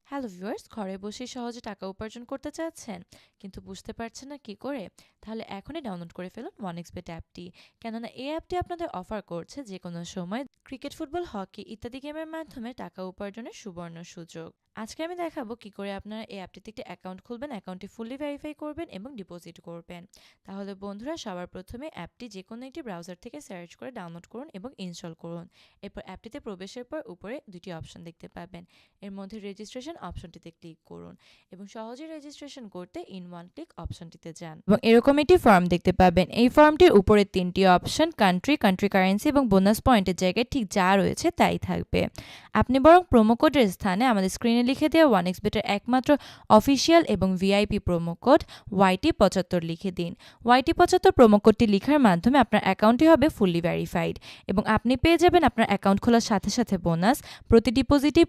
Hello viewers, ঘরে বসেই সহজে টাকা উপার্জন করতে চাচ্ছেন কিন্তু বুঝতে পারছেন না কি করে? তাহলে এখনই ডাউনলোড করে ফেলুন ওয়ানএক্সবেট অ্যাপটি। কেননা এই অ্যাপটি আপনাদের অফার করছে যে কোনো সময় ক্রিকেট, ফুটবল, হকি ইত্যাদি গেমের মাধ্যমে টাকা উপার্জনের সুবর্ণ সুযোগ। আজকে আমি দেখাবো কি করে আপনারা এই অ্যাপটিতে একটি অ্যাকাউন্ট খুলবেন, অ্যাকাউন্টটি ফুললি ভেরিফাই করবেন এবং ডিপোজিট করবেন। তাহলে বন্ধুরা, সবার প্রথমে অ্যাপটি যে কোনো একটি ব্রাউজার থেকে সার্চ করে ডাউনলোড করুন এবং ইনস্টল করুন। এরপর অ্যাপটিতে প্রবেশের পর উপরে দুটি অপশন দেখতে পাবেন। এর মধ্যে রেজিস্ট্রেশন অপশনটিতে ক্লিক করুন এবং সহজে রেজিস্ট্রেশন করতে ইন ওয়ান ক্লিক অপশনটিতে যান এবং এরকম একটি ফর্ম দেখতে পাবেন। এই ফর্মটির উপরে তিনটি অপশন কান্ট্রি, কান্ট্রি কারেন্সি এবং বোনাস পয়েন্টের জায়গায় ঠিক যা রয়েছে তাই থাকবে। আপনি বরং প্রোমো কোডের স্থানে আমাদের স্ক্রিনে লিখে দেওয়া ওয়ানএক্সবেটের একমাত্র অফিসিয়াল এবং ভিআইপি প্রোমো কোড YT75 লিখে দিন। YT75 প্রোমো কোডটি লিখার মাধ্যমে আপনার অ্যাকাউন্টটি হবে ফুললি ভেরিফাইড এবং আপনি পেয়ে যাবেন আপনার অ্যাকাউন্ট খোলার সাথে সাথে বোনাস, প্রতি ডিপোজিটে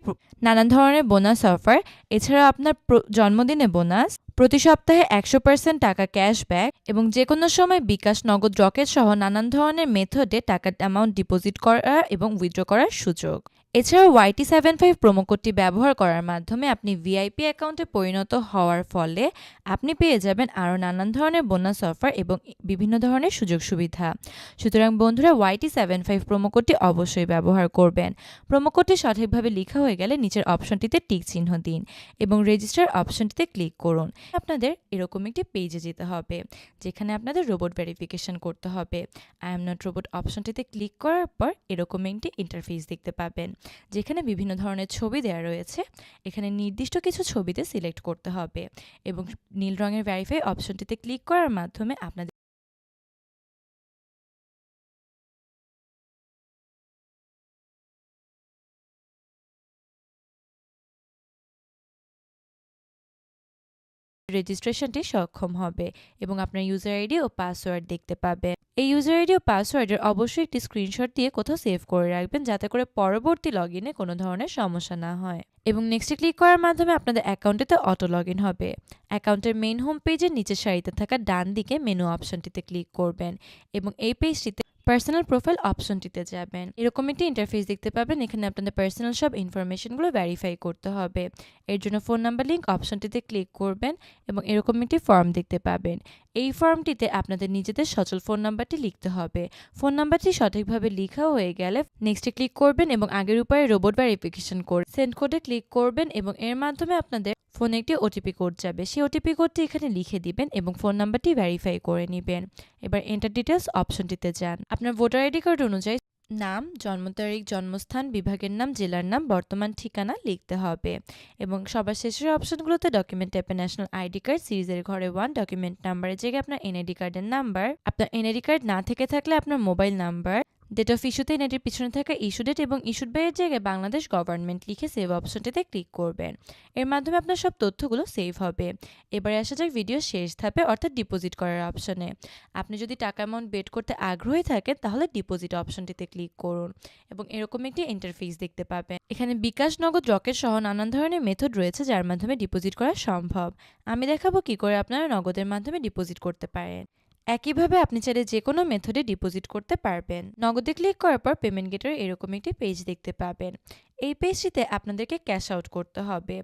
নানান ধরনের বোনাস অফার, এছাড়া আপনার জন্মদিনে বোনাস, প্রতি সপ্তাহে 100% টাকা ক্যাশব্যাক এবং যে কোনো সময় বিকাশ, নগদ, রকেট সহ নানান ধরনের মেথডে টাকার অ্যামাউন্ট ডিপোজিট করা এবং উইথড্র করার সুযোগ। এছাড়াও YT75 প্রোমো কোডটি ব্যবহার করার মাধ্যমে আপনি ভিআইপি অ্যাকাউন্টে পরিণত হওয়ার ফলে আপনি পেয়ে যাবেন আরও নানান ধরনের বোনাস অফার এবং বিভিন্ন ধরনের সুযোগ সুবিধা। সুতরাং বন্ধুরা, YT75 প্রোমো কোডটি অবশ্যই ব্যবহার করবেন। প্রোমো কোডটি সঠিকভাবে লেখা হয়ে গেলে নিচের অপশনটিতে টিক চিহ্ন দিন এবং রেজিস্টার অপশনটিতে ক্লিক করুন। আপনাদের এরকম একটি পেজে যেতে হবে যেখানে আপনাদের রোবট ভেরিফিকেশন করতে হবে। আই এম নট রোবট অপশনটিতে ক্লিক করার পর এরকম একটি ইন্টারফেস দেখতে পাবেন যেখানে বিভিন্ন ধরনের ছবি দেওয়া রয়েছে। এখানে নির্দিষ্ট কিছু ছবিতে সিলেক্ট করতে হবে এবং নীল রঙের ভেরিফাই অপশনটিতে ক্লিক করার মাধ্যমে আপনাদের রেজিস্ট্রেশনটি সক্ষম হবে এবং আপনার ইউজার আইডি ও পাসওয়ার্ড দেখতে পাবেন। এই ইউজার আইডি ও পাসওয়ার্ডের অবশ্যই একটি স্ক্রিনশট দিয়ে কোথাও সেভ করে রাখবেন যাতে করে পরবর্তী লগইনে কোনো ধরনের সমস্যা না হয়। এবং নেক্সটে ক্লিক করার মাধ্যমে আপনাদের অ্যাকাউন্টেতে অটো লগ ইন হবে। অ্যাকাউন্টের মেইন হোম পেজের নিচের সারিতে থাকা ডান দিকে মেনু অপশনটিতে ক্লিক করবেন এবং এই পেজটিতে পার্সোনাল প্রোফাইল অপশনটিতে যাবেন। এরকম একটি ইন্টারফেস দেখতে পাবেন। এখানে আপনাদের পার্সোনাল সব ইনফরমেশনগুলো ভেরিফাই করতে হবে। এর জন্য ফোন নাম্বার লিঙ্ক অপশনটিতে ক্লিক করবেন এবং এরকম একটি ফর্ম দেখতে পাবেন। এই ফর্মটিতে আপনাদের নিজেদের সচল ফোন নাম্বারটি লিখতে হবে। ফোন নাম্বারটি সঠিকভাবে লেখা হয়ে গেলে নেক্সটে ক্লিক করবেন এবং আগের উপায়ে রোবট ভেরিফিকেশন করে সেন্ড কোডে ক্লিক করবেন এবং এর মাধ্যমে আপনাদের ফোনে একটি ওটিপি কোড যাবে। সেই ওটিপি কোডটি এখানে লিখে দিবেন এবং ফোন নাম্বারটি ভেরিফাই করে নেবেন। এবার এন্টার ডিটেলস অপশনটিতে যান। আপনার ভোটার আইডি কার্ড অনুযায়ী নাম, জন্ম তারিখ, জন্মস্থান, বিভাগের নাম, জেলার নাম, বর্তমান ঠিকানা লিখতে হবে এবং সবার শেষের অপশনগুলোতে ডকুমেন্ট টাইপে ন্যাশনাল আইডি কার্ড, সিরিজের ঘরে 1, ডকুমেন্ট নাম্বারের জায়গায় আপনার এনআইডি কার্ডের নাম্বার, আপনার এনআইডি কার্ড না থেকে থাকলে আপনার মোবাইল নাম্বার, ডেট অফ ইস্যুতে এনআইডির পিছনে থাকা ইস্যু ডেট এবং ইস্যুড বাইয়ের জায়গায় বাংলাদেশ গভর্নমেন্ট লিখে সেভ অপশনটিতে ক্লিক করবেন। এর মাধ্যমে আপনার সব তথ্যগুলো সেভ হবে। এবারে আসা যাক ভিডিও শেষ ধাপে অর্থাৎ ডিপোজিট করার অপশনে। আপনি যদি টাকা অ্যামাউন্ট বেট করতে আগ্রহী থাকেন তাহলে ডিপোজিট অপশনটিতে ক্লিক করুন এবং এরকম একটি ইন্টারফেস দেখতে পাবেন। এখানে বিকাশ, নগদ, রকেট সহ নানান ধরনের মেথড রয়েছে যার মাধ্যমে ডিপোজিট করা সম্ভব। আমি দেখাবো কি করে আপনারা নগদের মাধ্যমে ডিপোজিট করতে পারেন। একইভাবে আপনি চাইলে যে কোনো মেথডে ডিপোজিট করতে পারবেন। নগদে ক্লিক করার পর পেমেন্ট গেটওয়ে এরকম একটি পেজ দেখতে পাবেন। এই পেজটিতে আপনাদেরকে ক্যাশ আউট করতে হবে।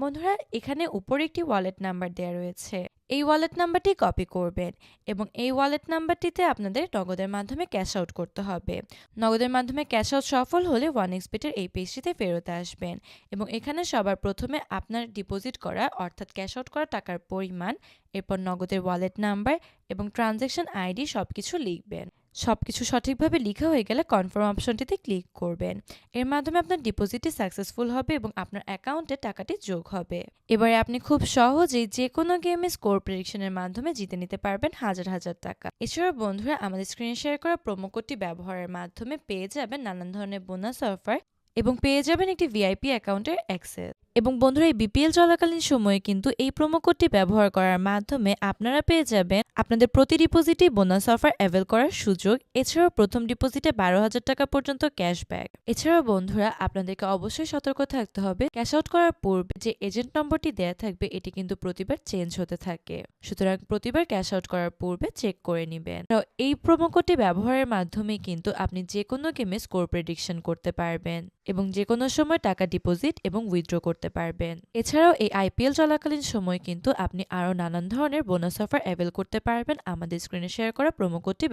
বন্ধুরা, এখানে উপরে একটি ওয়ালেট নাম্বার দেওয়া রয়েছে। এই ওয়ালেট নাম্বারটি কপি করবেন এবং এই ওয়ালেট নাম্বারটিতে আপনাদের নগদের মাধ্যমে ক্যাশ আউট করতে হবে। নগদের মাধ্যমে ক্যাশ আউট সফল হলে ওয়ানএক্সবেটের এই পেজটিতে ফেরত আসবেন এবং এখানে সবার প্রথমে আপনার ডিপোজিট করা অর্থাৎ ক্যাশ আউট করা টাকার পরিমাণ, এরপর নগদের ওয়ালেট নাম্বার এবং ট্রানজ্যাকশন আইডি সবকিছু লিখবেন। সবকিছু সঠিকভাবে লেখা হয়ে গেলে কনফার্ম অপশনটিতে ক্লিক করবেন। এর মাধ্যমে আপনার ডিপোজিটটি সাকসেসফুল হবে এবং আপনার অ্যাকাউন্টে টাকাটি যোগ হবে। এবারে আপনি খুব সহজেই যে কোনো গেমে স্কোর প্রেডিকশনের মাধ্যমে জিতে নিতে পারবেন হাজার হাজার টাকা। এছাড়াও বন্ধুরা, আমাদের স্ক্রিনে শেয়ার করা প্রোমো কোডটি ব্যবহারের মাধ্যমে পেয়ে যাবেন নানান ধরনের বোনাস অফার এবং পেয়ে যাবেন একটি ভিআইপি অ্যাকাউন্টের অ্যাক্সেস। এবং বন্ধুরা, এই বিপিএল চলাকালীন সময়ে কিন্তু এই প্রোমো কোডটি ব্যবহার করার মাধ্যমে আপনারা পেয়ে যাবেন আপনাদের প্রতি ডিপোজিটে বোনাস অফার অ্যাভেল করার সুযোগ। এছাড়াও প্রথম ডিপোজিটে 12,000 টাকা পর্যন্ত ক্যাশব্যাক। এছাড়াও বন্ধুরা, আপনাদেরকে অবশ্যই সতর্ক থাকতে হবে। ক্যাশ আউট করার পূর্বে যে এজেন্ট নম্বরটি দেয়া থাকবে এটি কিন্তু প্রতিবার চেঞ্জ হতে থাকে। সুতরাং প্রতিবার ক্যাশ আউট করার পূর্বে চেক করে নেবেন। এই প্রোমো কোডটি ব্যবহারের মাধ্যমে কিন্তু আপনি যে কোনো গেমে স্কোর প্রেডিকশন করতে পারবেন এবং যে কোনো সময় টাকা ডিপোজিট এবং উইথড্র করতে করতে পারবেন। এছাড়াও এই আইপিএল চলাকালীন সময় কিন্তু আপনি আরও নানান ধরনের বোনাস অফার অ্যাভেল করতে পারবেন আমাদের স্ক্রিনে শেয়ার করা প্রোমো কোডটি